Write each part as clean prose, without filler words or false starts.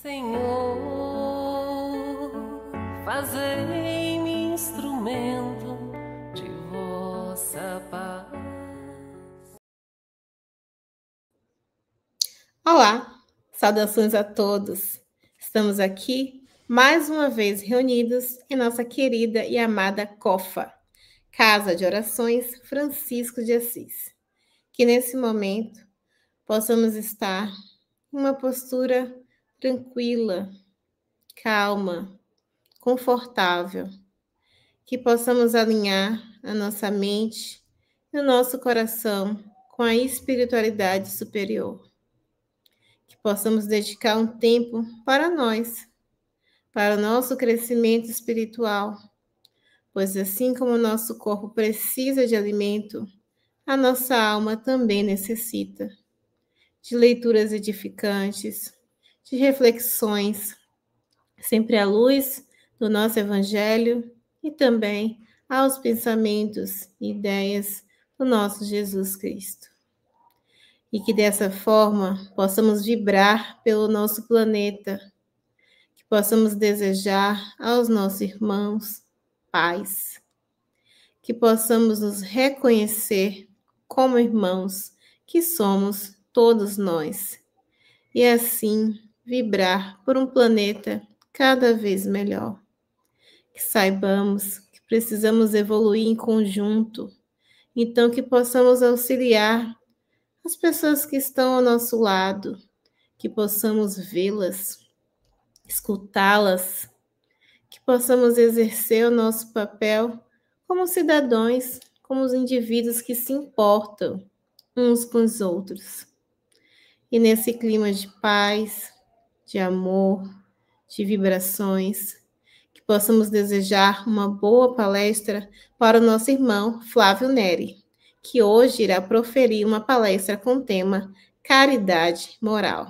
Senhor, fazei-me instrumento de vossa paz. Olá, saudações a todos. Estamos aqui mais uma vez reunidos em nossa querida e amada COFA, Casa de Orações Francisco de Assis. Que nesse momento possamos estar em uma postura tranquila, calma, confortável, que possamos alinhar a nossa mente e o nosso coração com a espiritualidade superior. Que possamos dedicar um tempo para nós, para o nosso crescimento espiritual, pois assim como o nosso corpo precisa de alimento, a nossa alma também necessita de leituras edificantes, de reflexões, sempre à luz do nosso Evangelho e também aos pensamentos e ideias do nosso Jesus Cristo. E que dessa forma possamos vibrar pelo nosso planeta, que possamos desejar aos nossos irmãos paz, que possamos nos reconhecer como irmãos que somos todos nós, e assim vibrar por um planeta cada vez melhor. Que saibamos que precisamos evoluir em conjunto, então que possamos auxiliar as pessoas que estão ao nosso lado, que possamos vê-las, escutá-las, que possamos exercer o nosso papel como cidadãos, como os indivíduos que se importam uns com os outros. E nesse clima de paz, de amor, de vibrações, que possamos desejar uma boa palestra para o nosso irmão Flávio Neri, que hoje irá proferir uma palestra com o tema Caridade Moral.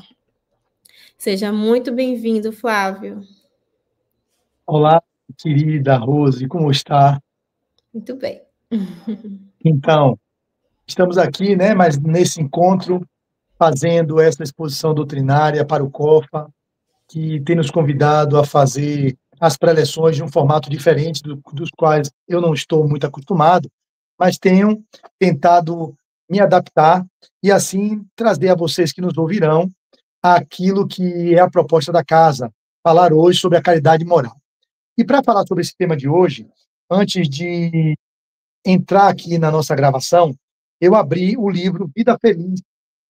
Seja muito bem-vindo, Flávio. Olá, querida Rose, como está? Muito bem. Então, estamos aqui, mas nesse encontro, fazendo essa exposição doutrinária para o COFA, que tem nos convidado a fazer as preleções de um formato diferente dos quais eu não estou muito acostumado, mas tenho tentado me adaptar e, assim, trazer a vocês que nos ouvirão aquilo que é a proposta da casa, falar hoje sobre a caridade moral. E para falar sobre esse tema de hoje, antes de entrar aqui na nossa gravação, eu abri o livro Vida Feliz,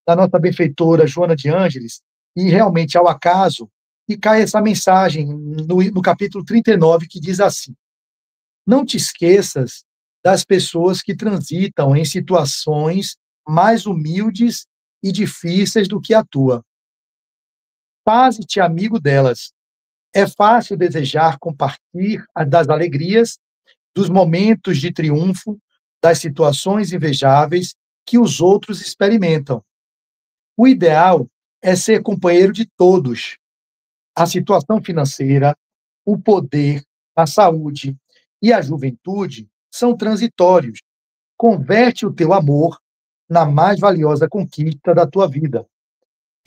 da nossa benfeitora Joana de Ângeles, e realmente, ao acaso, e cai essa mensagem no capítulo 39, que diz assim: não te esqueças das pessoas que transitam em situações mais humildes e difíceis do que a tua. Faze-te amigo delas. É fácil desejar compartilhar das alegrias, dos momentos de triunfo, das situações invejáveis que os outros experimentam. O ideal é ser companheiro de todos. A situação financeira, o poder, a saúde e a juventude são transitórios. Converte o teu amor na mais valiosa conquista da tua vida,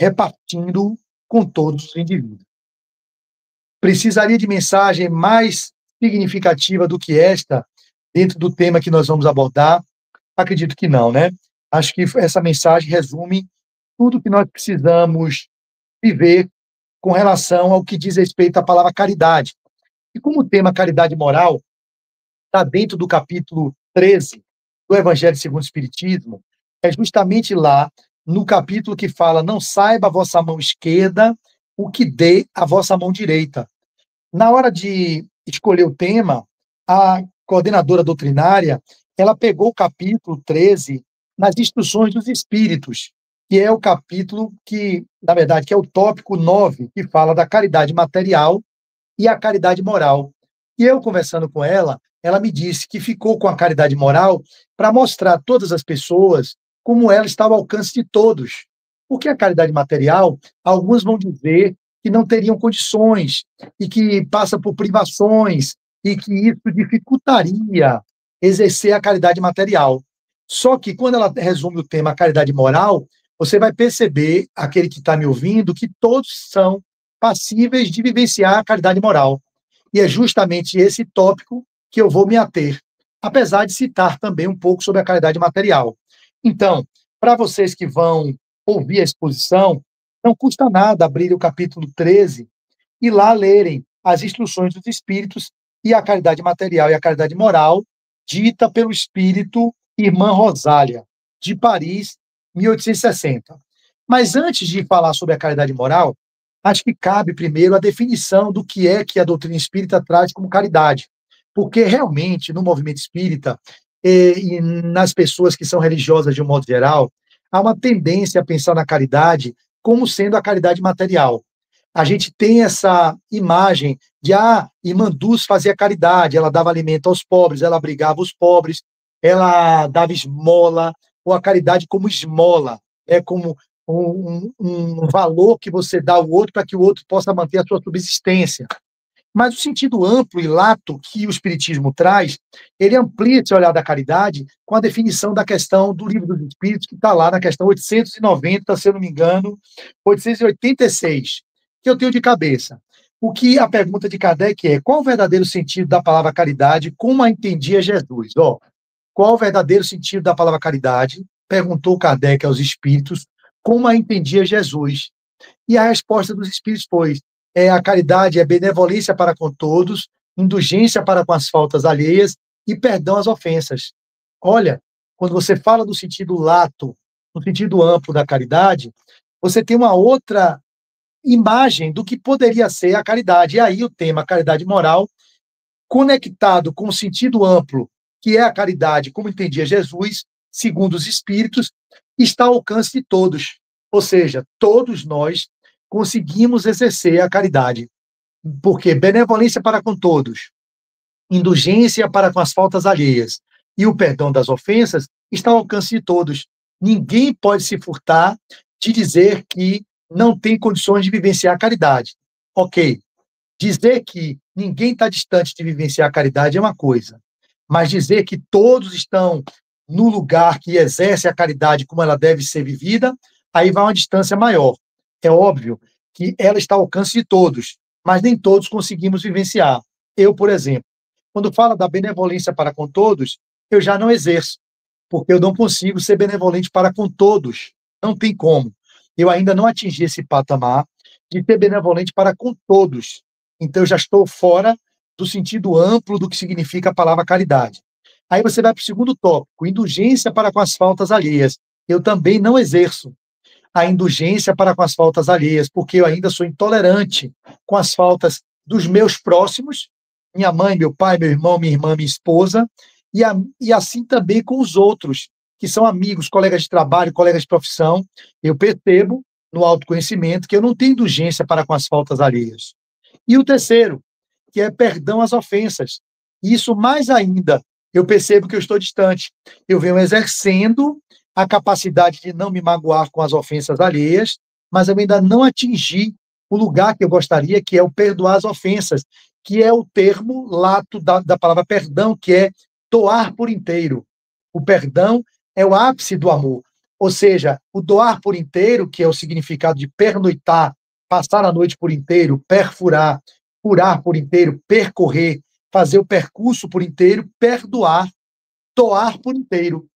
repartindo-o com todos os indivíduos. Precisaria de mensagem mais significativa do que esta dentro do tema que nós vamos abordar? Acredito que não, né? Acho que essa mensagem resume tudo que nós precisamos viver com relação ao que diz respeito à palavra caridade. E como o tema caridade moral está dentro do capítulo 13 do Evangelho segundo o Espiritismo, é justamente lá, no capítulo que fala: não saiba a vossa mão esquerda o que dê a vossa mão direita. Na hora de escolher o tema, a coordenadora doutrinária, ela pegou o capítulo 13 nas instruções dos espíritos, que é o capítulo que, na verdade, que é o tópico 9, que fala da caridade material e a caridade moral. E eu, conversando com ela me disse que ficou com a caridade moral para mostrar a todas as pessoas como ela está ao alcance de todos. Porque a caridade material, alguns vão dizer que não teriam condições e que passa por privações e que isso dificultaria exercer a caridade material. Só que quando ela resume o tema caridade moral, você vai perceber, aquele que está me ouvindo, que todos são passíveis de vivenciar a caridade moral. E é justamente esse tópico que eu vou me ater, apesar de citar também um pouco sobre a caridade material. Então, para vocês que vão ouvir a exposição, não custa nada abrir o capítulo 13 e lá lerem as instruções dos espíritos e a caridade material e a caridade moral, dita pelo espírito Irmã Rosália, de Paris, 1860. Mas antes de falar sobre a caridade moral, acho que cabe primeiro a definição do que é que a doutrina espírita traz como caridade. Porque realmente, no movimento espírita, e nas pessoas que são religiosas de um modo geral, há uma tendência a pensar na caridade como sendo a caridade material. A gente tem essa imagem de, irmã Dulce fazia caridade, ela dava alimento aos pobres, ela abrigava os pobres, ela dava esmola, ou a caridade como esmola, é como um valor que você dá ao outro para que o outro possa manter a sua subsistência. Mas o sentido amplo e lato que o Espiritismo traz, ele amplia esse olhar da caridade com a definição da questão do Livro dos Espíritos, que está lá na questão 890, se eu não me engano, 886, que eu tenho de cabeça. O que a pergunta de Kardec é: qual o verdadeiro sentido da palavra caridade, como a entendia Jesus? Qual o verdadeiro sentido da palavra caridade? Perguntou Kardec aos espíritos, como a entendia Jesus. E a resposta dos espíritos foi: a caridade é benevolência para com todos, indulgência para com as faltas alheias e perdão às ofensas. Olha, quando você fala do sentido lato, no sentido amplo da caridade, você tem uma outra imagem do que poderia ser a caridade. E aí o tema caridade moral, conectado com o sentido amplo, que é a caridade, como entendia Jesus, segundo os espíritos, está ao alcance de todos. Ou seja, todos nós conseguimos exercer a caridade. Porque benevolência para com todos, indulgência para com as faltas alheias e o perdão das ofensas está ao alcance de todos. Ninguém pode se furtar de dizer que não tem condições de vivenciar a caridade. Ok, dizer que ninguém está distante de vivenciar a caridade é uma coisa, mas dizer que todos estão no lugar que exerce a caridade como ela deve ser vivida, aí vai uma distância maior. É óbvio que ela está ao alcance de todos, mas nem todos conseguimos vivenciar. Eu, por exemplo, quando falo da benevolência para com todos, eu já não exerço, porque eu não consigo ser benevolente para com todos. Não tem como. Eu ainda não atingi esse patamar de ser benevolente para com todos. Então, eu já estou fora do sentido amplo do que significa a palavra caridade. Aí você vai para o segundo tópico, indulgência para com as faltas alheias. Eu também não exerço a indulgência para com as faltas alheias, porque eu ainda sou intolerante com as faltas dos meus próximos, minha mãe, meu pai, meu irmão, minha irmã, minha esposa, e assim também com os outros, que são amigos, colegas de trabalho, colegas de profissão. Eu percebo, no autoconhecimento, que eu não tenho indulgência para com as faltas alheias. E o terceiro, que é perdão às ofensas. Isso mais ainda, eu percebo que eu estou distante. Eu venho exercendo a capacidade de não me magoar com as ofensas alheias, mas eu ainda não atingi o lugar que eu gostaria, que é o perdoar as ofensas, que é o termo lato da palavra perdão, que é doar por inteiro. O perdão é o ápice do amor. Ou seja, o doar por inteiro, que é o significado de pernoitar, passar a noite por inteiro, perfurar, curar por inteiro, percorrer, fazer o percurso por inteiro, perdoar, doar por inteiro.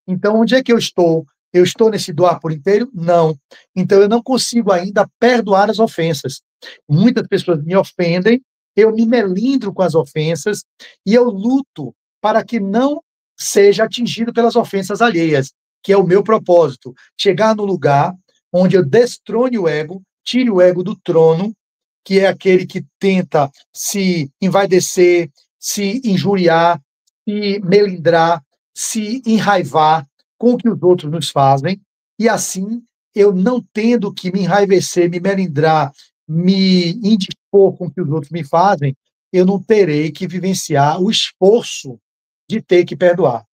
Então, onde é que eu estou? Eu estou nesse doar por inteiro? Não. Então, eu não consigo ainda perdoar as ofensas. Muitas pessoas me ofendem, eu me melindro com as ofensas e eu luto para que não seja atingido pelas ofensas alheias, que é o meu propósito. Chegar no lugar onde eu destrone o ego, tire o ego do trono, que é aquele que tenta se envaidecer, se injuriar, se melindrar, se enraivar com o que os outros nos fazem, e assim, eu não tendo que me enraivecer, me melindrar, me indispor com o que os outros me fazem, eu não terei que vivenciar o esforço de ter que perdoar.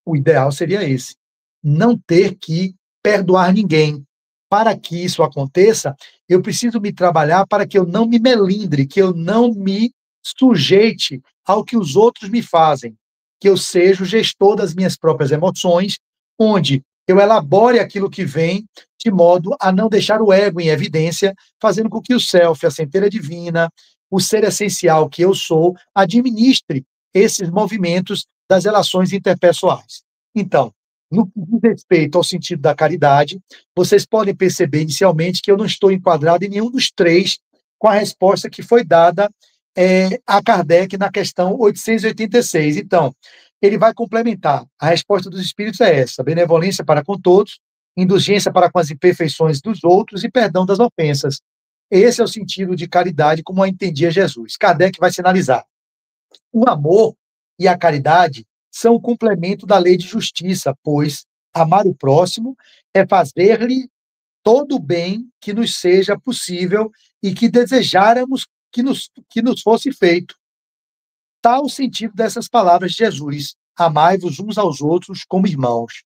O ideal seria esse, não ter que perdoar ninguém. Para que isso aconteça, eu preciso me trabalhar para que eu não me melindre, que eu não me sujeite ao que os outros me fazem, que eu seja o gestor das minhas próprias emoções, onde eu elabore aquilo que vem de modo a não deixar o ego em evidência, fazendo com que o self, a centelha divina, o ser essencial que eu sou, administre esses movimentos das relações interpessoais. Então, no que diz respeito ao sentido da caridade, vocês podem perceber inicialmente que eu não estou enquadrado em nenhum dos três com a resposta que foi dada a Kardec na questão 886. Então, ele vai complementar. A resposta dos espíritos é essa: benevolência para com todos, indulgência para com as imperfeições dos outros e perdão das ofensas. Esse é o sentido de caridade como a entendia Jesus. Kardec vai sinalizar. O amor e a caridade são o complemento da lei de justiça, pois amar o próximo é fazer-lhe todo o bem que nos seja possível e que desejáramos que nos fosse feito. Tal o sentido dessas palavras de Jesus: amai-vos uns aos outros como irmãos.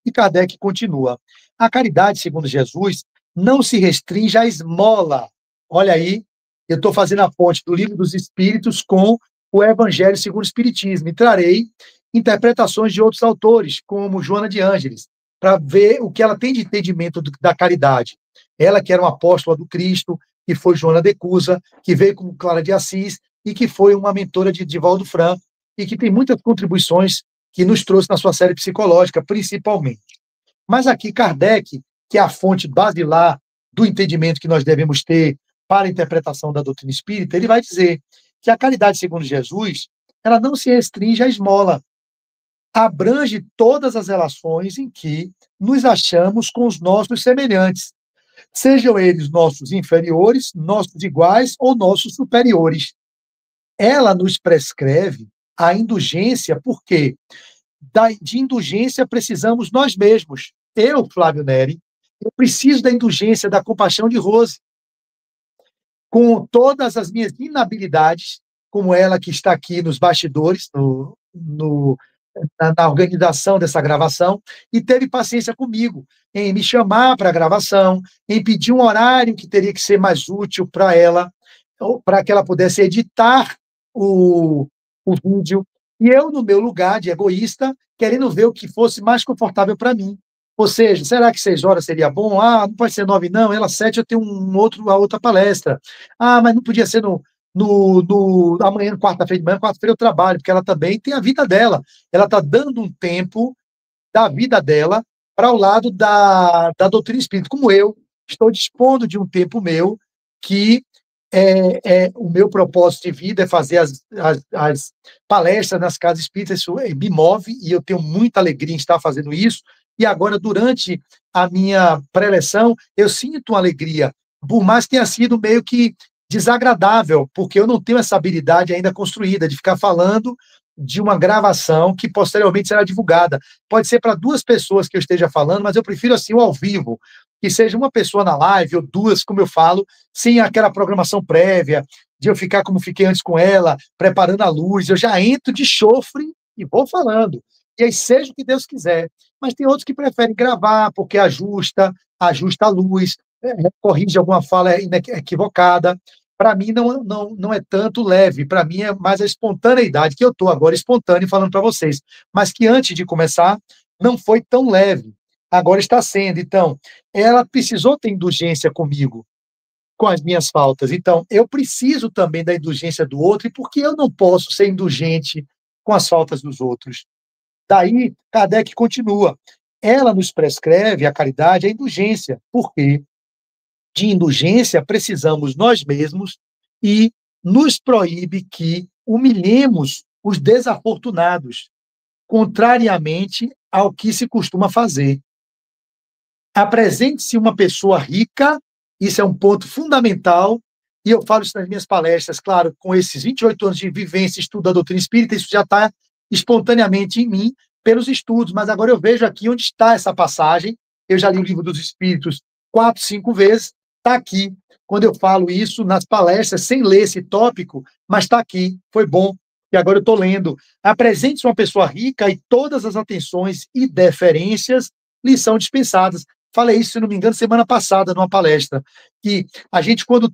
E Kardec continua: a caridade, segundo Jesus, não se restringe à esmola. Olha aí, eu estou fazendo a ponte do Livro dos Espíritos com o Evangelho segundo o Espiritismo, e trarei interpretações de outros autores, como Joana de Ângeles, para ver o que ela tem de entendimento da caridade. Ela que era uma apóstola do Cristo, que foi Joana de Cusa, que veio como Clara de Assis, e que foi uma mentora de Divaldo Franco, e que tem muitas contribuições que nos trouxe na sua série psicológica, principalmente. Mas aqui, Kardec, que é a fonte basilar do entendimento que nós devemos ter para a interpretação da doutrina espírita, ele vai dizer que a caridade, segundo Jesus, ela não se restringe à esmola, abrange todas as relações em que nos achamos com os nossos semelhantes, sejam eles nossos inferiores, nossos iguais ou nossos superiores. Ela nos prescreve a indulgência, porque de indulgência precisamos nós mesmos. Eu, Flávio Neri, eu preciso da indulgência, da compaixão de Rose. Com todas as minhas inabilidades, como ela que está aqui nos bastidores, na organização dessa gravação, e teve paciência comigo em me chamar para a gravação, em pedir um horário que teria que ser mais útil para ela, para que ela pudesse editar o vídeo, e eu, no meu lugar de egoísta, querendo ver o que fosse mais confortável para mim. Ou seja, será que 6 horas seria bom? Ah, não pode ser 9, não. Ela 7, eu tenho a outra palestra. Ah, mas não podia ser amanhã, quarta-feira de manhã, quarta-feira eu trabalho, porque ela também tem a vida dela. Ela está dando um tempo da vida dela para o lado da doutrina espírita, como eu estou dispondo de um tempo meu que o meu propósito de vida é fazer as palestras nas casas espíritas. Isso me move e eu tenho muita alegria em estar fazendo isso. E agora, durante a minha preleção, eu sinto uma alegria, por mais que tenha sido meio que desagradável, porque eu não tenho essa habilidade ainda construída de ficar falando de uma gravação que posteriormente será divulgada. Pode ser para 2 pessoas que eu esteja falando, mas eu prefiro assim o ao vivo, que seja uma pessoa na live ou 2, como eu falo, sem aquela programação prévia, de eu ficar como fiquei antes com ela, preparando a luz. Eu já entro de chofre e vou falando. E aí seja o que Deus quiser. Mas tem outros que preferem gravar, porque ajusta a luz, corrige alguma fala equivocada. Para mim, não é tanto leve, para mim é mais a espontaneidade, que eu estou agora espontâneo falando para vocês, mas que antes de começar, não foi tão leve, agora está sendo. Então, ela precisou ter indulgência comigo, com as minhas faltas. Então, eu preciso também da indulgência do outro, e por que eu não posso ser indulgente com as faltas dos outros? Daí, Kardec continua. Ela nos prescreve, a caridade, a indulgência. Por quê? De indulgência precisamos nós mesmos e nos proíbe que humilhemos os desafortunados, contrariamente ao que se costuma fazer. Apresente-se uma pessoa rica, isso é um ponto fundamental, e eu falo isso nas minhas palestras, claro, com esses 28 anos de vivência, estudo da doutrina espírita, isso já está espontaneamente em mim, pelos estudos, mas agora eu vejo aqui onde está essa passagem. Eu já li o Livro dos Espíritos 4, 5 vezes, está aqui, quando eu falo isso nas palestras, sem ler esse tópico, mas está aqui, foi bom, e agora eu estou lendo. Apresente-se uma pessoa rica e todas as atenções e deferências lhe são dispensadas. Falei isso, se não me engano, semana passada, numa palestra, que a gente, quando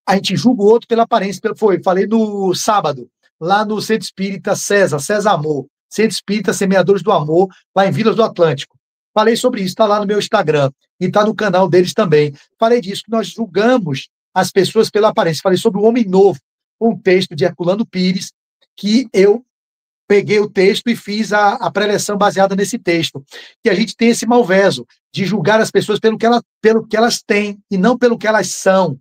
a gente julga o outro pela aparência. Falei no sábado, lá no Centro Espírita César Amor, Centro Espírita Semeadores do Amor, lá em Vilas do Atlântico. Falei sobre isso, está lá no meu Instagram e está no canal deles também. Falei disso, que nós julgamos as pessoas pela aparência. Falei sobre o homem novo, um texto de Herculano Pires, que eu peguei o texto e fiz a preleção baseada nesse texto. Que a gente tem esse malveso de julgar as pessoas pelo que elas têm e não pelo que elas são.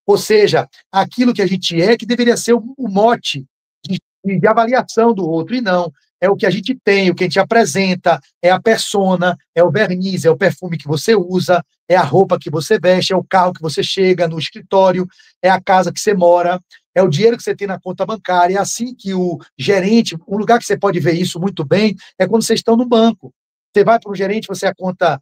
Ou seja, aquilo que a gente é que deveria ser o mote de avaliação do outro, e não. É o que a gente tem, o que a gente apresenta, é a persona, é o verniz, é o perfume que você usa, é a roupa que você veste, é o carro que você chega no escritório, é a casa que você mora, é o dinheiro que você tem na conta bancária. É assim que o gerente, um lugar que você pode ver isso muito bem, é quando vocês estão no banco. Você vai para o gerente, você é a conta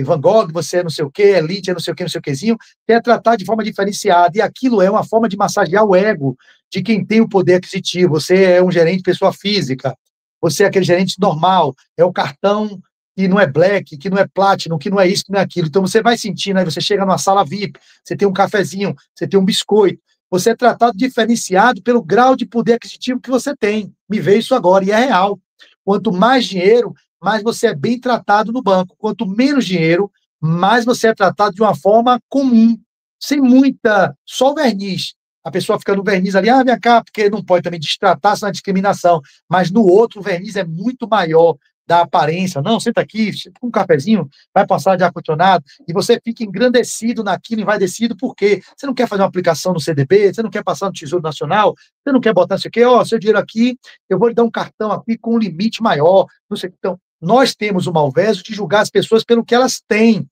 Van Gogh, você é não sei o quê, Elite, é não sei o quê, não sei o quêzinho, é tratar de forma diferenciada, e aquilo é uma forma de massagear o ego de quem tem o poder aquisitivo. Você é um gerente pessoa física, você é aquele gerente normal, é o cartão que não é black, que não é platinum, que não é isso, que não é aquilo. Então você vai sentindo, aí você chega numa sala VIP, você tem um cafezinho, você tem um biscoito, você é tratado diferenciado pelo grau de poder aquisitivo que você tem. Me vê isso agora, e é real. Quanto mais dinheiro, mais você é bem tratado no banco. Quanto menos dinheiro, mais você é tratado de uma forma comum, sem muita, só verniz. A pessoa fica no verniz ali, vem cá, porque não pode também destratar, senão é discriminação. Mas no outro, o verniz é muito maior da aparência. Não, senta aqui, um cafezinho, vai para uma sala de ar-condicionado, e você fica engrandecido naquilo, envaidecido, porque você não quer fazer uma aplicação no CDB, você não quer passar no Tesouro Nacional, você não quer botar não sei o quê, seu dinheiro aqui, eu vou lhe dar um cartão aqui com um limite maior, não sei o que. Então, nós temos o malveso de julgar as pessoas pelo que elas têm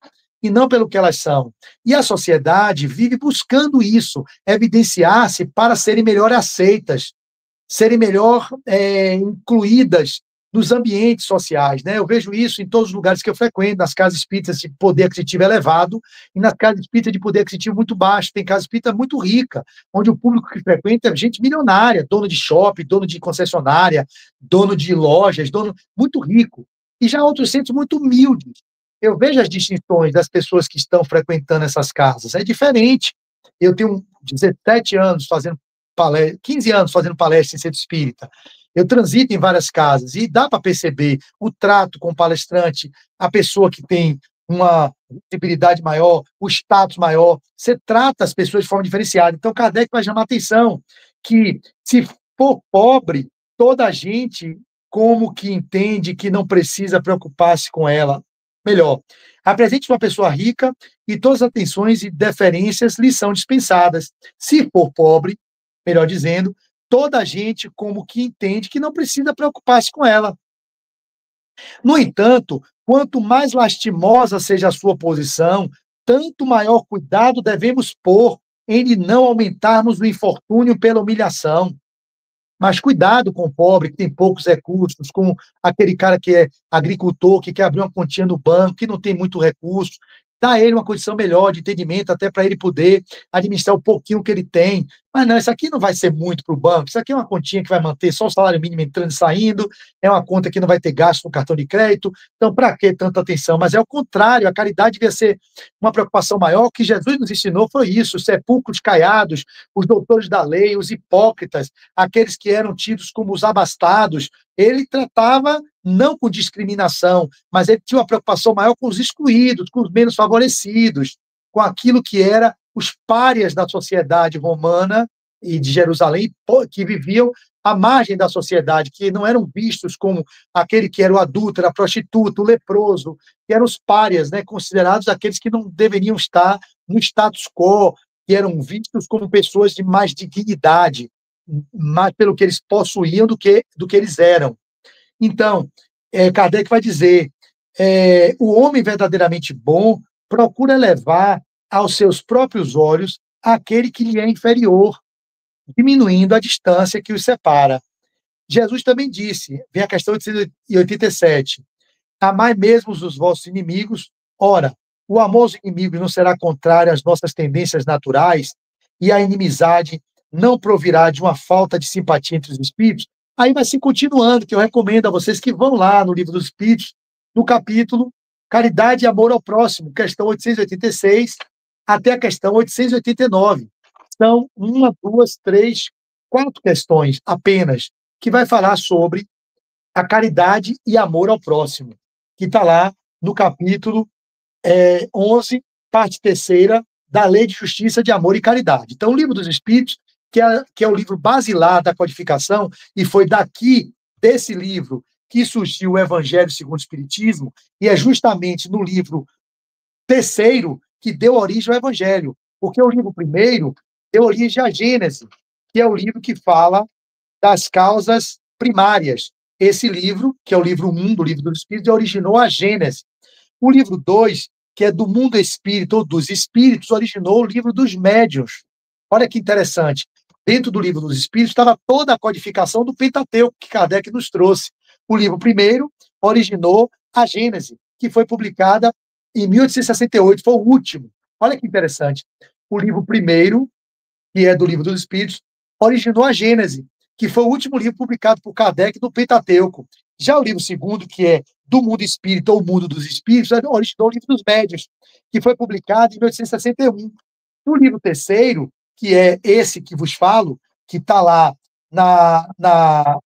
e não pelo que elas são. E a sociedade vive buscando isso, evidenciar-se para serem melhor aceitas, serem melhor incluídas nos ambientes sociais, né? Eu vejo isso em todos os lugares que eu frequento, nas casas espíritas de poder aquisitivo elevado e nas casas espíritas de poder aquisitivo muito baixo. Tem casa espírita muito rica, onde o público que frequenta é gente milionária, dono de shopping, dono de concessionária, dono de lojas, dono muito rico. E já outros centros muito humildes. Eu vejo as distinções das pessoas que estão frequentando essas casas. É diferente. Eu tenho 17 anos fazendo palestra, 15 anos fazendo palestra em centro espírita. Eu transito em várias casas e dá para perceber o trato com o palestrante, a pessoa que tem uma visibilidade maior, o status maior. Você trata as pessoas de forma diferenciada. Então, Kardec vai chamar a atenção que, se for pobre, toda a gente como que entende que não precisa preocupar-se com ela. Melhor, apresente uma pessoa rica e todas as atenções e deferências lhe são dispensadas. Se for pobre, melhor dizendo, toda a gente como que entende que não precisa preocupar-se com ela. No entanto, quanto mais lastimosa seja a sua posição, tanto maior cuidado devemos pôr em não aumentarmos o infortúnio pela humilhação. Mas cuidado com o pobre, que tem poucos recursos, com aquele cara que é agricultor, que quer abrir uma continha no banco, que não tem muito recurso. Dá a ele uma condição melhor de entendimento, até para ele poder administrar o pouquinho que ele tem. Mas não, isso aqui não vai ser muito para o banco, isso aqui é uma continha que vai manter só o salário mínimo entrando e saindo, é uma conta que não vai ter gasto no cartão de crédito, então para que tanta atenção? Mas é o contrário, a caridade devia ser uma preocupação maior. O que Jesus nos ensinou foi isso: os sepulcros caiados, os doutores da lei, os hipócritas, aqueles que eram tidos como os abastados. Ele tratava não com discriminação, mas ele tinha uma preocupação maior com os excluídos, com os menos favorecidos, com aquilo que era os párias da sociedade romana e de Jerusalém, que viviam à margem da sociedade, que não eram vistos como aquele que era o adúltero, a prostituta, o leproso, que eram os párias, né, considerados aqueles que não deveriam estar no status quo, que eram vistos como pessoas de mais dignidade, mais pelo que eles possuíam do que eles eram. Então, Kardec vai dizer, o homem verdadeiramente bom procura levar aos seus próprios olhos aquele que lhe é inferior, diminuindo a distância que os separa. Jesus também disse, vem a questão 887, amai mesmo os vossos inimigos. Ora, o amor aos inimigos não será contrário às nossas tendências naturais, e a inimizade não provirá de uma falta de simpatia entre os espíritos. Aí vai se continuando, que eu recomendo a vocês que vão lá no Livro dos Espíritos, no capítulo Caridade e Amor ao Próximo, questão 886 até a questão 889. São 1, 2, 3, 4 questões apenas, que vai falar sobre a caridade e amor ao próximo, que está lá no capítulo 11, parte 3ª, da Lei de Justiça, de Amor e Caridade. Então, o Livro dos Espíritos, que é o livro basilar da codificação, e foi desse livro, que surgiu o Evangelho segundo o Espiritismo, e é justamente no livro 3º que deu origem ao Evangelho, porque o livro 1º deu origem à Gênese, que é o livro que fala das causas primárias. Esse livro, que é o livro 1 do Livro dos Espíritos, originou a Gênese. O livro 2, que é do mundo espírita ou dos espíritos, originou o livro dos médiuns. Olha que interessante. Dentro do livro dos espíritos estava toda a codificação do Pentateuco que Kardec nos trouxe. O livro 1º originou a Gênese, que foi publicada em 1868, foi o último. Olha que interessante. O livro 1º, que é do livro dos espíritos, originou a Gênese, que foi o último livro publicado por Kardec no Pentateuco. Já o livro 2º, que é do mundo espírita ou mundo dos espíritos, originou o livro dos médiuns, que foi publicado em 1861. O livro 3º, que é esse que vos falo, que está lá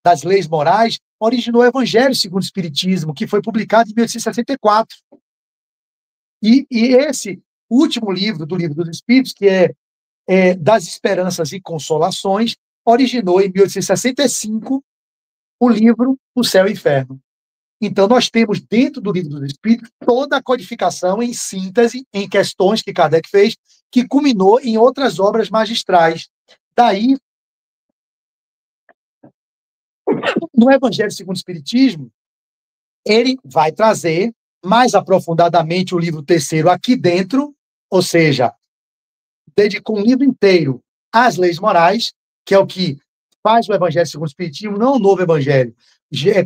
das leis morais, originou o Evangelho segundo o Espiritismo, que foi publicado em 1864. E esse último livro do Livro dos Espíritos, que é das Esperanças e Consolações, originou em 1865 o livro O Céu e o Inferno. Então, nós temos dentro do Livro dos Espíritos toda a codificação em síntese, em questões que Kardec fez, que culminou em outras obras magistrais. Daí, no Evangelho segundo o Espiritismo, ele vai trazer mais aprofundadamente o livro 3º aqui dentro, ou seja, dedicou um livro inteiro às leis morais, que é o que faz o Evangelho segundo o Espiritismo, não o novo Evangelho.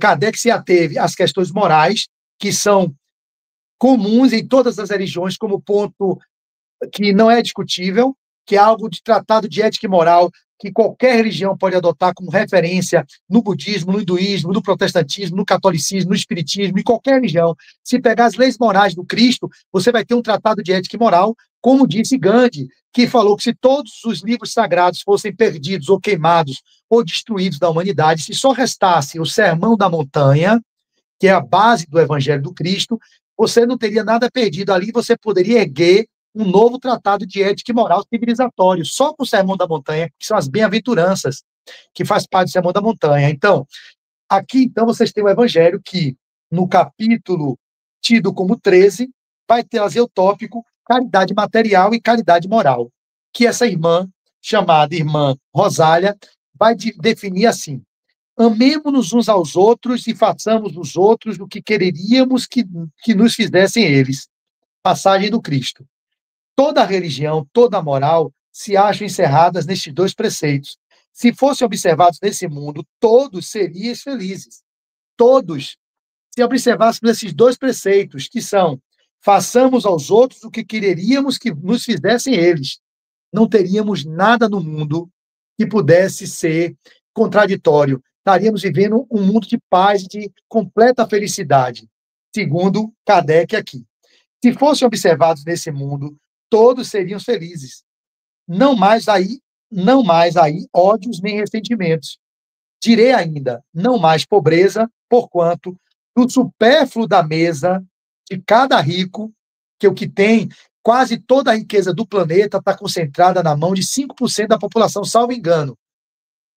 Kardec se ateve às questões morais, que são comuns em todas as religiões, como ponto que não é discutível, que é algo de tratado de ética e moral, que qualquer religião pode adotar como referência no budismo, no hinduísmo, no protestantismo, no catolicismo, no espiritismo, em qualquer religião. Se pegar as leis morais do Cristo, você vai ter um tratado de ética e moral, como disse Gandhi, que falou que se todos os livros sagrados fossem perdidos ou queimados ou destruídos da humanidade, se só restasse o Sermão da Montanha, que é a base do Evangelho do Cristo, você não teria nada perdido ali, você poderia erguer um novo tratado de ética e moral civilizatório, só com o Sermão da Montanha, que são as bem-aventuranças, que faz parte do Sermão da Montanha. Então, aqui, então, vocês têm o Evangelho que, no capítulo tido como 13, vai trazer o tópico caridade material e caridade moral, que essa irmã, chamada irmã Rosália, vai definir assim: amemo-nos uns aos outros e façamos dos outros o que quereríamos que nos fizessem eles. Passagem do Cristo. Toda a religião, toda a moral se acham encerradas nestes 2 preceitos. Se fossem observados nesse mundo, todos seriam felizes. Todos. Se observássemos esses 2 preceitos, que são: façamos aos outros o que quereríamos que nos fizessem eles. Não teríamos nada no mundo que pudesse ser contraditório. Estaríamos vivendo um mundo de paz, de completa felicidade, segundo Kardec aqui. Se fossem observados nesse mundo, todos seriam felizes. Não mais aí ódios nem ressentimentos. Direi ainda, não mais pobreza, porquanto do supérfluo da mesa de cada rico, que o que tem, quase toda a riqueza do planeta está concentrada na mão de 5% da população, salvo engano.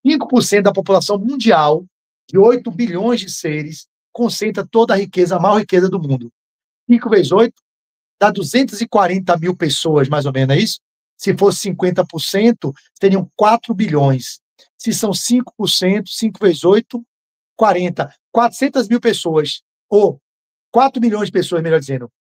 5% da população mundial, de 8 bilhões de seres, concentra toda a riqueza, a maior riqueza do mundo. 5 vezes 8 dá 240 mil pessoas, mais ou menos, é isso? Se fosse 50%, teriam 4 bilhões. Se são 5%, 5 vezes 8, 40. 400 mil pessoas, ou 4 milhões de pessoas, melhor dizendo.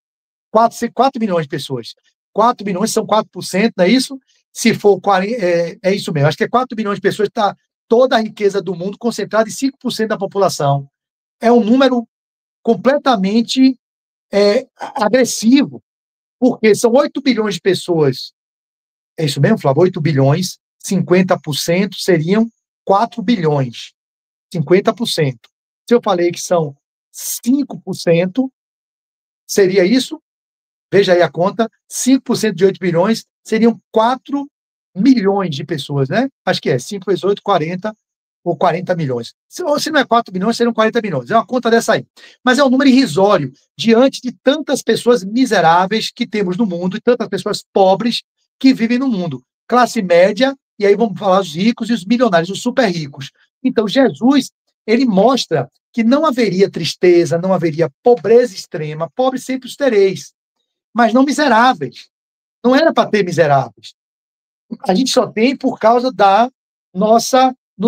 4 milhões de pessoas. 4 milhões são 4%, não é isso? Se for 40, é isso mesmo. Acho que é 4 milhões de pessoas, está toda a riqueza do mundo concentrada em 5% da população. É um número completamente agressivo, porque são 8 bilhões de pessoas. É isso mesmo, Flávio? 8 bilhões, 50% seriam 4 bilhões. 50%. Se eu falei que são 5%, seria isso? Veja aí a conta, 5% de 8 bilhões seriam 4 milhões de pessoas, né? Acho que é 5 vezes 8, 40. ou 40 milhões. Se não é 4 milhões, seriam 40 milhões. É uma conta dessa aí. Mas é um número irrisório diante de tantas pessoas miseráveis que temos no mundo e tantas pessoas pobres que vivem no mundo. Classe média, e aí vamos falar os ricos e os milionários, os super ricos. Então, Jesus, ele mostra que não haveria tristeza, não haveria pobreza extrema. Pobres sempre os tereis, mas não miseráveis. Não era para ter miseráveis. A gente só tem por causa do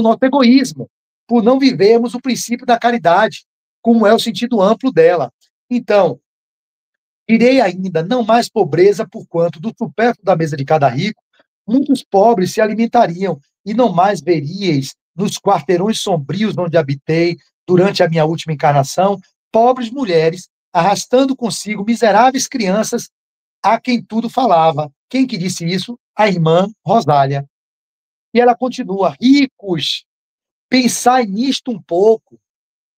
nosso egoísmo, por não vivermos o princípio da caridade, como é o sentido amplo dela. Então, direi ainda, não mais pobreza, porquanto do supérfluo da mesa de cada rico, muitos pobres se alimentariam, e não mais veríeis nos quarteirões sombrios onde habitei durante a minha última encarnação, pobres mulheres arrastando consigo miseráveis crianças a quem tudo falava. Quem que disse isso? A irmã Rosália. E ela continua: ricos, pensai nisto um pouco,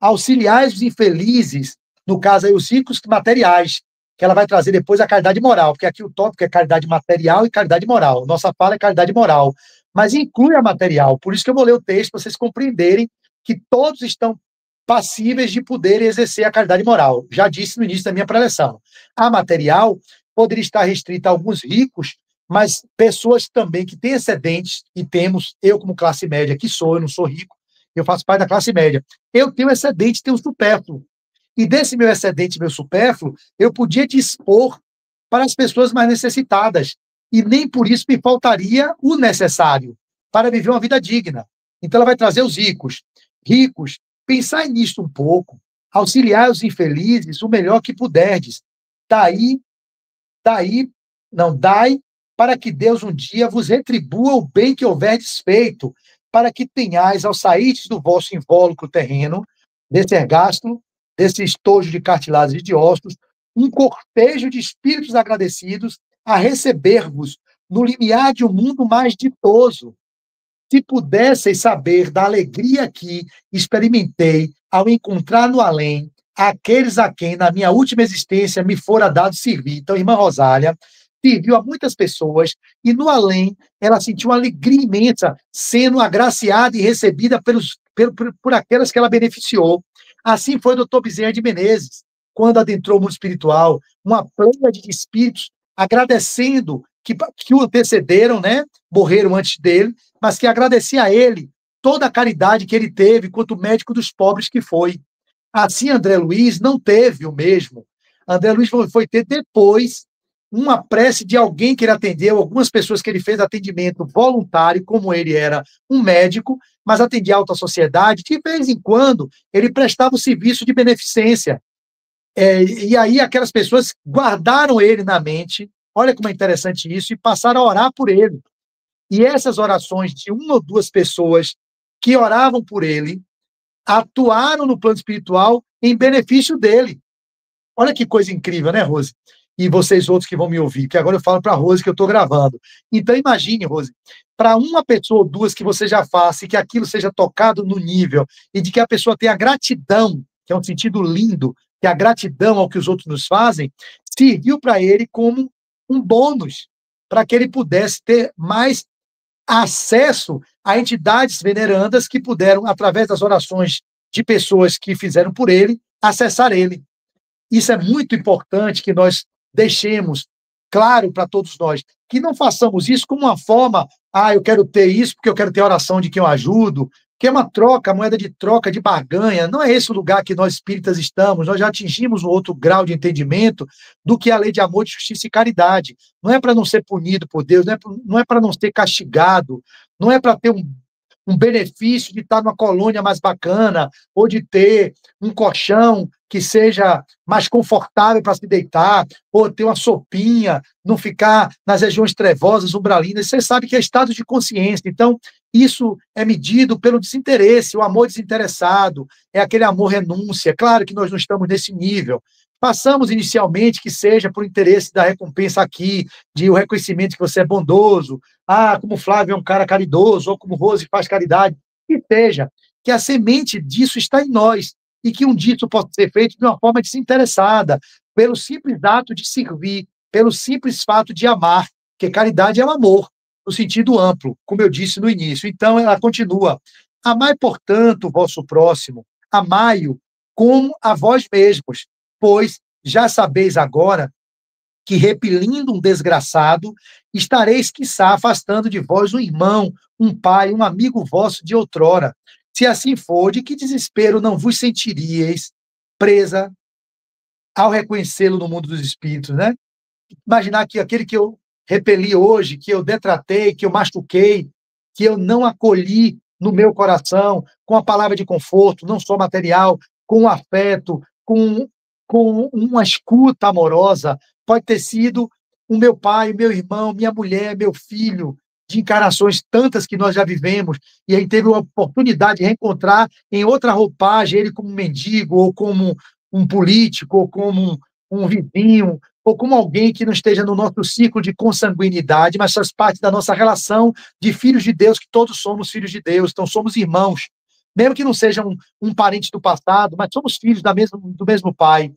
auxiliais os infelizes, no caso aí os ricos materiais, que ela vai trazer depois a caridade moral, porque aqui o tópico é caridade material e caridade moral. Nossa fala é caridade moral, mas inclui a material. Por isso que eu vou ler o texto para vocês compreenderem que todos estão passíveis de poder exercer a caridade moral. Já disse no início da minha preleção. A material poderia estar restrita a alguns ricos, mas pessoas também que têm excedentes, e temos, eu como classe média, que sou, eu não sou rico, eu faço parte da classe média, eu tenho excedente, tenho supérfluo. E desse meu excedente, meu supérfluo, eu podia dispor para as pessoas mais necessitadas. E nem por isso me faltaria o necessário para viver uma vida digna. Então ela vai trazer os ricos. Ricos, pensai nisto um pouco, auxiliai os infelizes o melhor que puderdes. Dai para que Deus um dia vos retribua o bem que houverdes feito, para que tenhais, ao sairdes do vosso invólucro terreno, desse ergástulo, desse estojo de cartilagens e de ossos, um cortejo de espíritos agradecidos a receber-vos no limiar de um mundo mais ditoso. Se pudesseis saber da alegria que experimentei ao encontrar no além aqueles a quem, na minha última existência, me fora dado servir. Então, irmã Rosália serviu a muitas pessoas e no além ela sentiu uma alegria imensa sendo agraciada e recebida por aquelas que ela beneficiou. Assim foi o doutor Bezerra de Menezes, quando adentrou o mundo espiritual, uma plena de espíritos agradecendo que o antecederam, né? Morreram antes dele, mas que agradecia a ele toda a caridade que ele teve quanto médico dos pobres que foi. Assim, André Luiz não teve o mesmo. André Luiz foi ter depois uma prece de alguém que ele atendeu, algumas pessoas que ele fez atendimento voluntário, como ele era um médico, mas atendia a alta sociedade. De vez em quando, ele prestava o serviço de beneficência. E aí aquelas pessoas guardaram ele na mente, olha como é interessante isso, e passaram a orar por ele. E essas orações de uma ou duas pessoas que oravam por ele, atuaram no plano espiritual em benefício dele. Olha que coisa incrível, né, Rose? E vocês outros que vão me ouvir, que agora eu falo para a Rose que eu estou gravando. Então, imagine, Rose, para uma pessoa ou duas que você já faça e que aquilo seja tocado no nível e de que a pessoa tenha gratidão, que é um sentido lindo, que a gratidão ao que os outros nos fazem, serviu para ele como um bônus, para que ele pudesse ter mais acesso a entidades venerandas que puderam, através das orações de pessoas que fizeram por ele, acessar ele. Isso é muito importante que nós deixemos claro para todos nós, que não façamos isso como uma forma, eu quero ter isso porque eu quero ter a oração de quem eu ajudo, que é uma troca, moeda de troca, de barganha. Não é esse o lugar que nós espíritas estamos, nós já atingimos um outro grau de entendimento do que a lei de amor, de justiça e caridade. Não é para não ser punido por Deus, não é para não ser castigado, não é para ter um benefício de estar numa colônia mais bacana, ou de ter um colchão que seja mais confortável para se deitar, ou ter uma sopinha, não ficar nas regiões trevosas, umbralinas. Você sabe que é estado de consciência. Então, isso é medido pelo desinteresse, o amor desinteressado, é aquele amor renúncia. Claro que nós não estamos nesse nível. Passamos inicialmente que seja por interesse da recompensa aqui, de o reconhecimento que você é bondoso, como Flávio é um cara caridoso, ou como Rose faz caridade, que seja, que a semente disso está em nós, e que um dia isso possa ser feito de uma forma desinteressada, pelo simples ato de servir, pelo simples fato de amar, porque caridade é o amor, no sentido amplo, como eu disse no início. Então, ela continua, Amai, portanto, o vosso próximo, amai-o como a vós mesmos, pois já sabeis agora que, repelindo um desgraçado, estareis, quiçá, afastando de vós um irmão, um pai, um amigo vosso de outrora. Se assim for, de que desespero não vos sentiríeis presa ao reconhecê-lo no mundo dos espíritos, né? Imaginar que aquele que eu repeli hoje, que eu detratei, que eu machuquei, que eu não acolhi no meu coração, com a palavra de conforto, não só material, com afeto, com uma escuta amorosa, pode ter sido o meu pai, meu irmão, minha mulher, meu filho, de encarnações tantas que nós já vivemos, e aí teve a oportunidade de reencontrar em outra roupagem, ele como um mendigo, ou como um político, ou como um vizinho, ou como alguém que não esteja no nosso ciclo de consanguinidade, mas faz parte da nossa relação de filhos de Deus, que todos somos filhos de Deus, então somos irmãos. Mesmo que não seja um parente do passado, mas somos filhos do mesmo pai.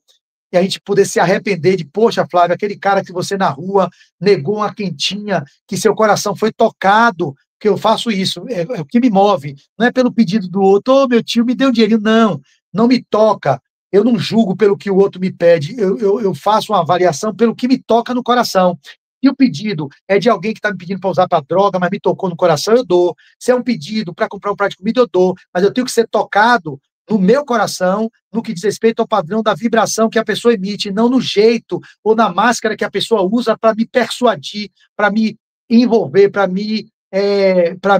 E a gente poder se arrepender de, poxa, Flávio, aquele cara que você na rua negou uma quentinha, que seu coração foi tocado, que eu faço isso, é o que me move. Não é pelo pedido do outro, ô, meu tio, me dê um dinheirinho. Não, não me toca. Eu não julgo pelo que o outro me pede, eu faço uma avaliação pelo que me toca no coração. Se o pedido é de alguém que está me pedindo para usar para droga, mas me tocou no coração, eu dou. Se é um pedido para comprar um prato de comida, eu dou. Mas eu tenho que ser tocado no meu coração, no que diz respeito ao padrão da vibração que a pessoa emite, não no jeito ou na máscara que a pessoa usa para me persuadir, para me envolver, para me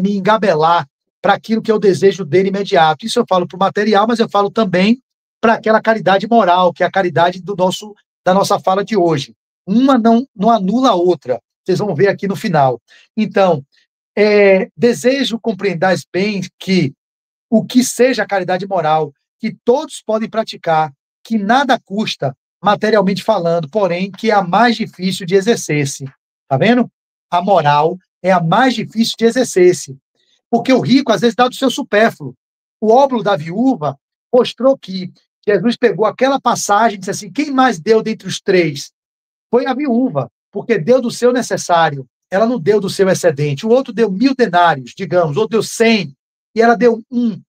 engabelar para aquilo que eu desejo dele imediato. Isso eu falo para o material, mas eu falo também para aquela caridade moral, que é a caridade da nossa fala de hoje. Uma não anula a outra. Vocês vão ver aqui no final. Então, desejo compreendais bem que o que seja a caridade moral, que todos podem praticar, que nada custa, materialmente falando, porém, que é a mais difícil de exercer-se. Tá vendo? A moral é a mais difícil de exercer-se. Porque o rico, às vezes, dá do seu supérfluo. O óbolo da viúva mostrou que Jesus pegou aquela passagem e disse assim: quem mais deu dentre os três? Foi a viúva, porque deu do seu necessário. Ela não deu do seu excedente. O outro deu 1.000 denários, digamos, ou deu 100, e ela deu um,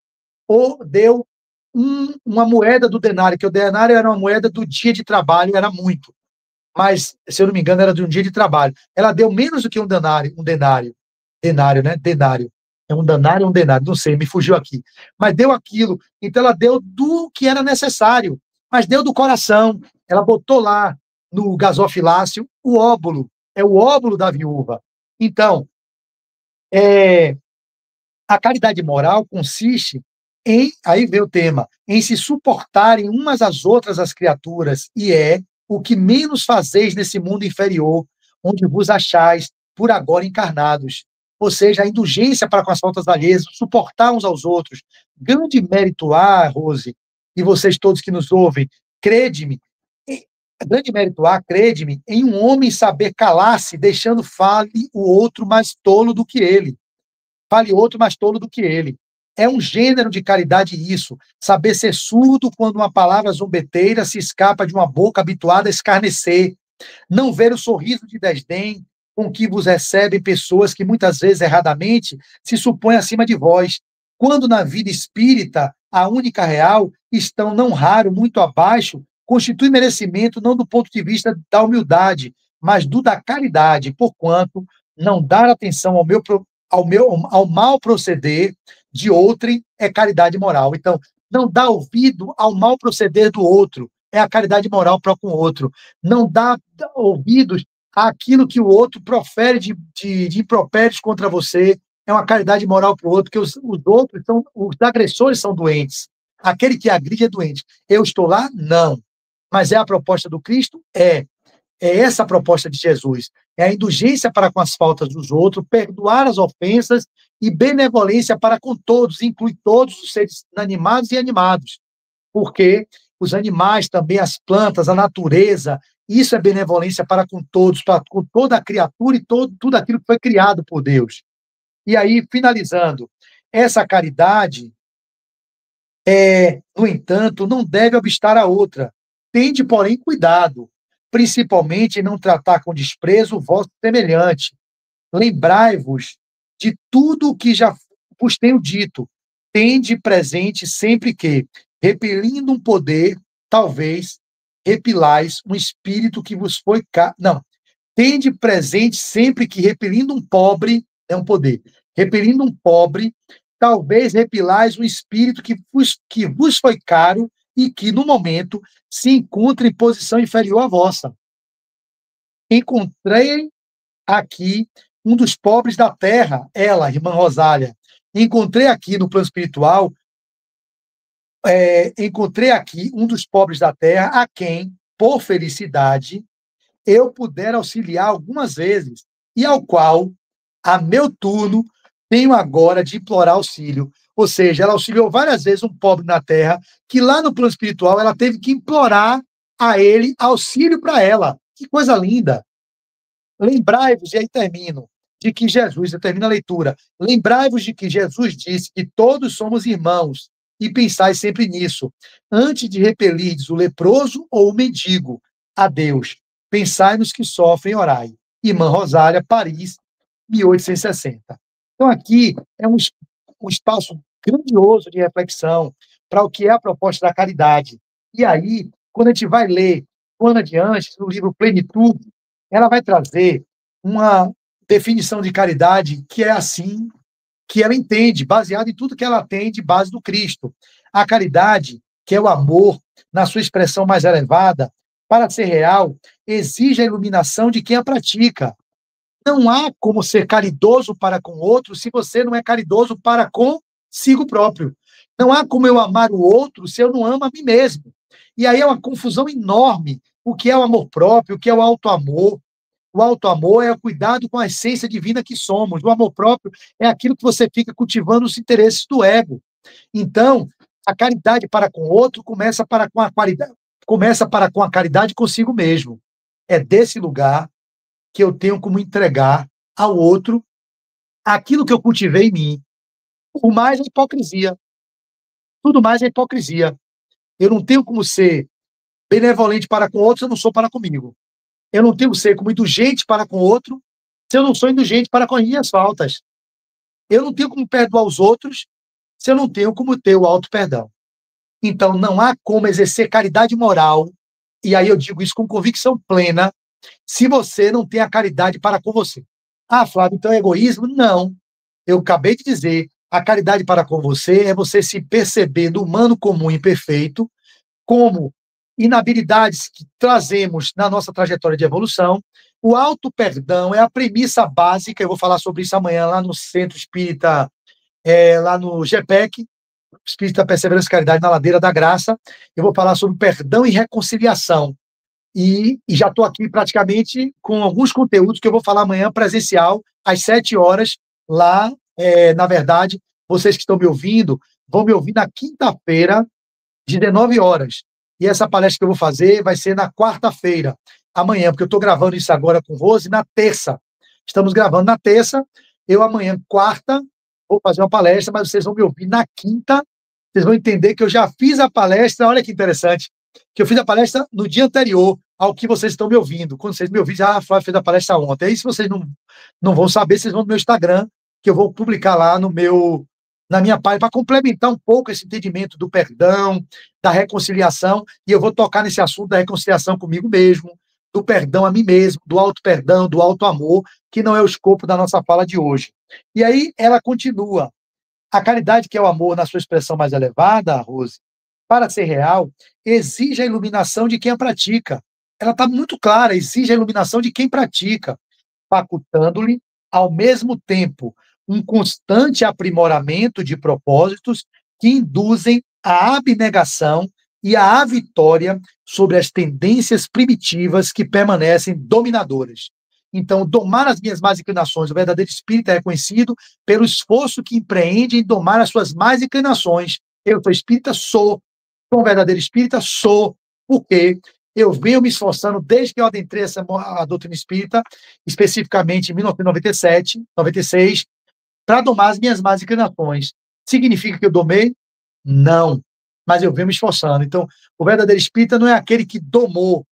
ou deu uma moeda do denário, que o denário era uma moeda do dia de trabalho, era muito. Mas, se eu não me engano, era de um dia de trabalho. Ela deu menos do que um denário, denário, né? Denário. É um denário ou um denário? Não sei, me fugiu aqui. Mas deu aquilo. Então, ela deu do que era necessário, mas deu do coração. Ela botou lá no gasofilácio o óbolo. É o óbolo da viúva. Então, a caridade moral consiste em, aí vem o tema, em se suportarem umas às outras as criaturas, e é o que menos fazeis nesse mundo inferior, onde vos achais por agora encarnados. Ou seja, a indulgência para com as faltas alheias, suportar uns aos outros. Grande mérito há, Rose, e vocês todos que nos ouvem, crede-me, grande mérito há, crede-me, em um homem saber calar-se, deixando fale o outro mais tolo do que ele. Fale outro mais tolo do que ele. É um gênero de caridade isso, saber ser surdo quando uma palavra zombeteira se escapa de uma boca habituada a escarnecer, não ver o sorriso de desdém com que vos recebem pessoas que muitas vezes, erradamente, se supõem acima de vós, quando na vida espírita, a única real, estão não raro muito abaixo, constitui merecimento não do ponto de vista da humildade, mas do da caridade, porquanto não dar atenção ao mal proceder de outrem é caridade moral. Então, não dá ouvido ao mal proceder do outro é a caridade moral para com o outro. Não dá ouvidos àquilo que o outro profere de impropérios contra você é uma caridade moral para o outro, porque os outros os agressores são doentes. Aquele que agride é doente. Eu estou lá? Não. Mas é a proposta do Cristo? É. É essa a proposta de Jesus. É a indulgência para com as faltas dos outros, perdoar as ofensas e benevolência para com todos, inclui todos os seres inanimados e animados. Porque os animais também, as plantas, a natureza, isso é benevolência para com todos, para com toda a criatura e tudo aquilo que foi criado por Deus. E aí, finalizando, essa caridade, no entanto, não deve obstar a outra. Tende, porém, cuidado, principalmente em não tratar com desprezo o vosso semelhante. Lembrai-vos de tudo o que já vos tenho dito, tende presente sempre que, repelindo um poder, talvez repilais um espírito que vos foi caro. Não, tende presente sempre que, repelindo um pobre, é um poder, repelindo um pobre, talvez repilais um espírito que vos foi caro e que, no momento, se encontra em posição inferior à vossa. Encontrei aqui um dos pobres da terra, ela, irmã Rosália. Encontrei aqui no plano espiritual, encontrei aqui um dos pobres da terra a quem, por felicidade, eu puder auxiliar algumas vezes e ao qual, a meu turno, tenho agora de implorar auxílio. Ou seja, ela auxiliou várias vezes um pobre na terra que lá no plano espiritual ela teve que implorar a ele auxílio para ela. Que coisa linda! Lembrai-vos, e aí termino, de que Jesus, eu termino a leitura, lembrai-vos de que Jesus disse que todos somos irmãos, e pensai sempre nisso. Antes de repelirdes o leproso ou o mendigo a Deus, pensai nos que sofrem e orai. Irmã Rosália, Paris, 1860. Então, aqui é um espaço grandioso de reflexão para o que é a proposta da caridade. E aí, quando a gente vai ler, quando adiante, no livro Plenitude, ela vai trazer uma definição de caridade que é assim que ela entende, baseada em tudo que ela tem de base do Cristo. A caridade, que é o amor na sua expressão mais elevada, para ser real, exige a iluminação de quem a pratica. Não há como ser caridoso para com o outro se você não é caridoso para consigo próprio. Não há como eu amar o outro se eu não amo a mim mesmo. E aí é uma confusão enorme. O que é o amor próprio, o que é o auto-amor. O auto-amor é o cuidado com a essência divina que somos. O amor próprio é aquilo que você fica cultivando os interesses do ego. Então, a caridade para com o outro começa para com a caridade consigo mesmo. É desse lugar que eu tenho como entregar ao outro aquilo que eu cultivei em mim. O mais é hipocrisia. Tudo mais é hipocrisia. Eu não tenho como ser benevolente para com outros se eu não sou para comigo. Eu não tenho que ser como indulgente para com o outro se eu não sou indulgente para com as minhas faltas. Eu não tenho como perdoar os outros se eu não tenho como ter o auto-perdão. Então, não há como exercer caridade moral, e aí eu digo isso com convicção plena, se você não tem a caridade para com você. Ah, Flávio, então é egoísmo? Não. Eu acabei de dizer, a caridade para com você é você se perceber do humano comum e imperfeito como inabilidades que trazemos na nossa trajetória de evolução. O auto-perdão é a premissa básica, eu vou falar sobre isso amanhã lá no Centro Espírita, lá no GPEC, Espírita Perseverança e Caridade na Ladeira da Graça. Eu vou falar sobre perdão e reconciliação. E já estou aqui praticamente com alguns conteúdos que eu vou falar amanhã presencial, às 7 horas, lá, na verdade, vocês que estão me ouvindo, vão me ouvir na quinta-feira, 19 horas. E essa palestra que eu vou fazer vai ser na quarta-feira, amanhã, porque eu estou gravando isso agora com Rose na terça. Estamos gravando na terça, eu amanhã, quarta, vou fazer uma palestra, mas vocês vão me ouvir na quinta, vocês vão entender que eu já fiz a palestra, olha que interessante, que eu fiz a palestra no dia anterior ao que vocês estão me ouvindo. Quando vocês me ouvirem, a Flávia fez a palestra ontem. Aí, se vocês não vão saber, vocês vão no meu Instagram, que eu vou publicar lá na minha página, para complementar um pouco esse entendimento do perdão, da reconciliação, e eu vou tocar nesse assunto da reconciliação comigo mesmo, do perdão a mim mesmo, do auto-perdão, do auto-amor, que não é o escopo da nossa fala de hoje. E aí ela continua. A caridade, que é o amor na sua expressão mais elevada, Rose, para ser real, exige a iluminação de quem a pratica. Ela está muito clara, exige a iluminação de quem pratica, facultando-lhe, ao mesmo tempo, um constante aprimoramento de propósitos que induzem à abnegação e à vitória sobre as tendências primitivas que permanecem dominadoras. Então, domar as minhas más inclinações, o verdadeiro espírito é reconhecido pelo esforço que empreende em domar as suas más inclinações. Eu sou espírita? Sou. Sou um verdadeiro espírita? Sou. Por quê? Eu venho me esforçando desde que eu adentrei a doutrina espírita, especificamente em 1997, 96, para domar as minhas más inclinações. Significa que eu domei? Não. Mas eu venho me esforçando. Então, o verdadeiro espírita não é aquele que domou.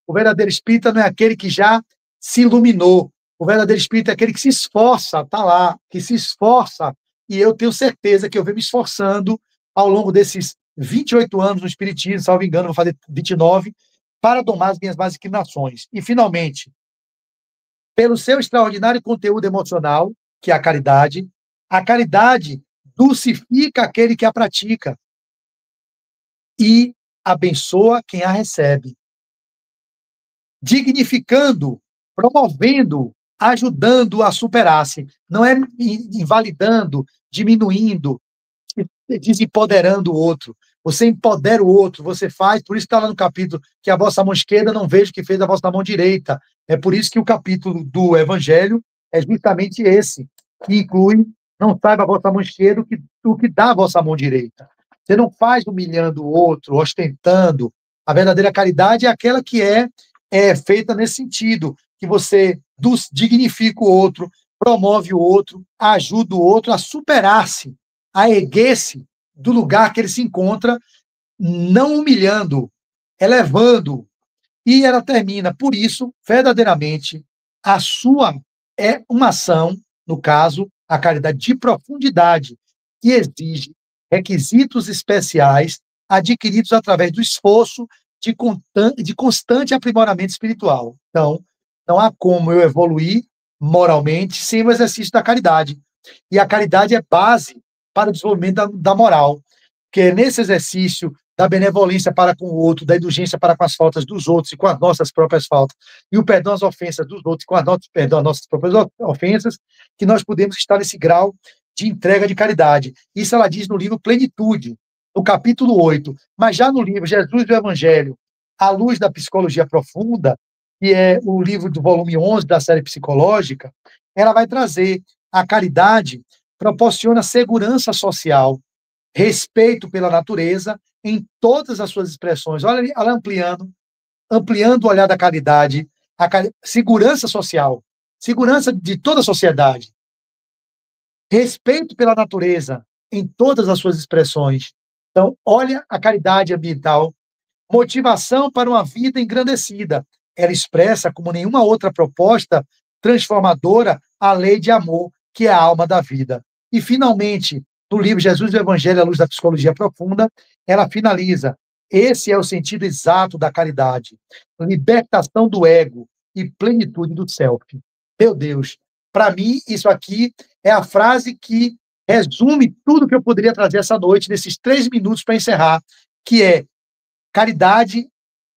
O verdadeiro espírita não é aquele que já se iluminou. O verdadeiro espírita é aquele que se esforça, está lá, que se esforça e eu tenho certeza que eu venho me esforçando ao longo desses 28 anos no Espiritismo, salvo engano, vou fazer 29, para domar as minhas más inclinações. E, finalmente, pelo seu extraordinário conteúdo emocional, que é a caridade dulcifica aquele que a pratica e abençoa quem a recebe, dignificando, promovendo, ajudando a superar-se. Não é invalidando, diminuindo, desempoderando o outro. Você empodera o outro, você faz, por isso está lá no capítulo que a vossa mão esquerda não veja o que fez a vossa mão direita. É por isso que o capítulo do Evangelho é justamente esse, que inclui, não saiba a vossa mão esquerda o que dá a vossa mão direita. Você não faz humilhando o outro, ostentando. A verdadeira caridade é aquela que é feita nesse sentido, que você dignifica o outro, promove o outro, ajuda o outro a superar-se, a erguer-se do lugar que ele se encontra, não humilhando, elevando. E ela termina, por isso, verdadeiramente, a sua é uma ação, no caso, a caridade de profundidade, que exige requisitos especiais adquiridos através do esforço de constante aprimoramento espiritual. Então, não há como eu evoluir moralmente sem o exercício da caridade. E a caridade é base para o desenvolvimento da moral, que é nesse exercício da benevolência para com o outro, da indulgência para com as faltas dos outros e com as nossas próprias faltas, e o perdão às ofensas dos outros com perdão às nossas próprias ofensas, que nós podemos estar nesse grau de entrega de caridade. Isso ela diz no livro Plenitude, no capítulo 8, mas já no livro Jesus e o Evangelho, à luz da psicologia profunda, que é o livro do volume 11 da série psicológica, ela vai trazer a caridade proporciona segurança social, respeito pela natureza em todas as suas expressões. Olha ela ampliando o olhar da caridade, segurança social, segurança de toda a sociedade, respeito pela natureza em todas as suas expressões. Então, olha a caridade ambiental, motivação para uma vida engrandecida. Ela expressa, como nenhuma outra proposta transformadora, a lei de amor, que é a alma da vida. E, finalmente, no livro Jesus e o Evangelho à luz da psicologia profunda, ela finaliza: esse é o sentido exato da caridade, libertação do ego e plenitude do self. Meu Deus, para mim, isso aqui é a frase que resume tudo que eu poderia trazer essa noite, nesses 3 minutos para encerrar, que é: caridade,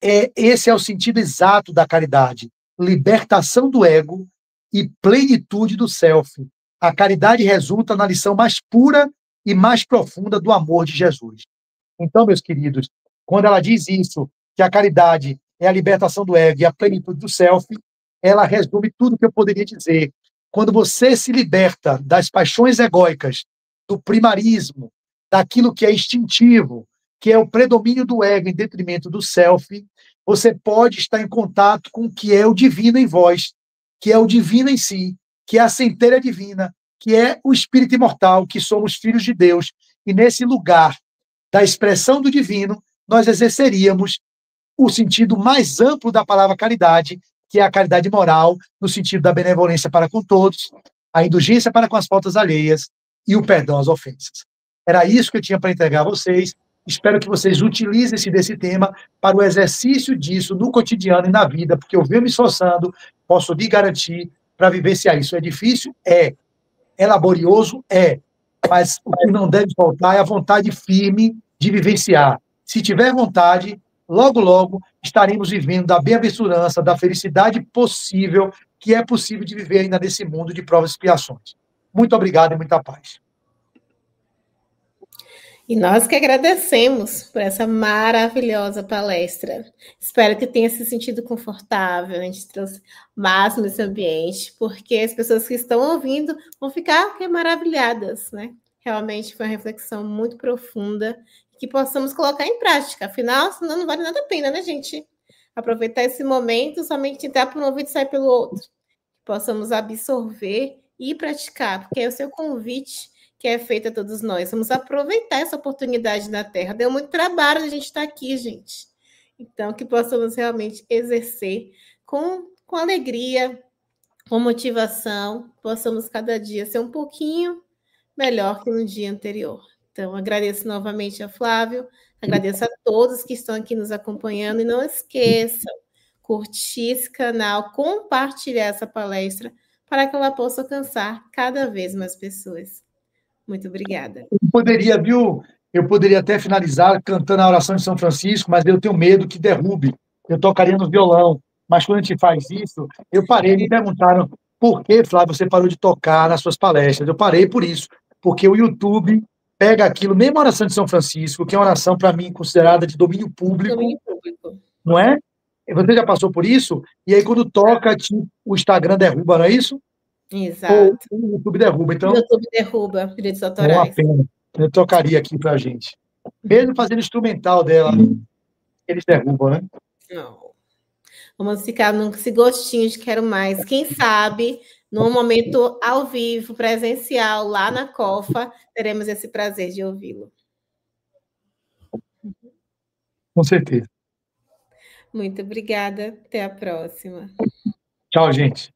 esse é o sentido exato da caridade, libertação do ego e plenitude do self. A caridade resulta na lição mais pura e mais profunda do amor de Jesus. Então, meus queridos, quando ela diz isso, que a caridade é a libertação do ego e a plenitude do self, ela resume tudo que eu poderia dizer. Quando você se liberta das paixões egóicas, do primarismo, daquilo que é instintivo, que é o predomínio do ego em detrimento do self, você pode estar em contato com o que é o divino em vós, que é o divino em si, que é a centelha divina, que é o espírito imortal, que somos filhos de Deus. E nesse lugar da expressão do divino, nós exerceríamos o sentido mais amplo da palavra caridade, que é a caridade moral, no sentido da benevolência para com todos, a indulgência para com as faltas alheias e o perdão às ofensas. Era isso que eu tinha para entregar a vocês. Espero que vocês utilizem-se desse tema para o exercício disso no cotidiano e na vida, porque eu venho me esforçando, posso lhe garantir, para vivenciar isso. É difícil? É laborioso? Mas o que não deve faltar é a vontade firme de vivenciar. Se tiver vontade, logo, logo, estaremos vivendo da bem-aventurança, da felicidade possível, que é possível de viver ainda nesse mundo de provas e expiações. Muito obrigado e muita paz. E nós que agradecemos por essa maravilhosa palestra. Espero que tenha se sentido confortável, a gente trouxe máximo nesse ambiente, porque as pessoas que estão ouvindo vão ficar maravilhadas, né? Realmente foi uma reflexão muito profunda, que possamos colocar em prática. Afinal, senão não vale nada a pena, né, gente? Aproveitar esse momento, somente entrar por um ouvido e sair pelo outro. Que possamos absorver e praticar, porque é o seu convite que é feito a todos nós. Vamos aproveitar essa oportunidade na Terra. Deu muito trabalho a gente estar aqui, gente. Então, que possamos realmente exercer com alegria, com motivação, possamos cada dia ser um pouquinho melhor que no dia anterior. Então, agradeço novamente a Flávio, agradeço a todos que estão aqui nos acompanhando e não esqueçam, curtir esse canal, compartilhar essa palestra para que ela possa alcançar cada vez mais pessoas. Muito obrigada. Eu poderia até finalizar cantando a oração de São Francisco, mas eu tenho medo que derrube. Eu tocaria no violão, mas quando a gente faz isso, eu parei, me perguntaram por que, Flávio, você parou de tocar nas suas palestras? Eu parei por isso, porque o YouTube pega aquilo, mesmo a oração de São Francisco, que é uma oração, para mim, considerada de domínio público, não é? Você já passou por isso? E aí, quando toca, o Instagram derruba, não é isso? Exato. Ou o YouTube derruba. Então, o YouTube derruba direitos autorais. É uma pena. Eu tocaria aqui para a gente. Mesmo fazendo instrumental dela, eles derrubam, né? Não. Vamos ficar nesse gostinho de quero mais. Quem sabe, num momento ao vivo, presencial, lá na COFA, teremos esse prazer de ouvi-lo. Com certeza. Muito obrigada. Até a próxima. Tchau, gente.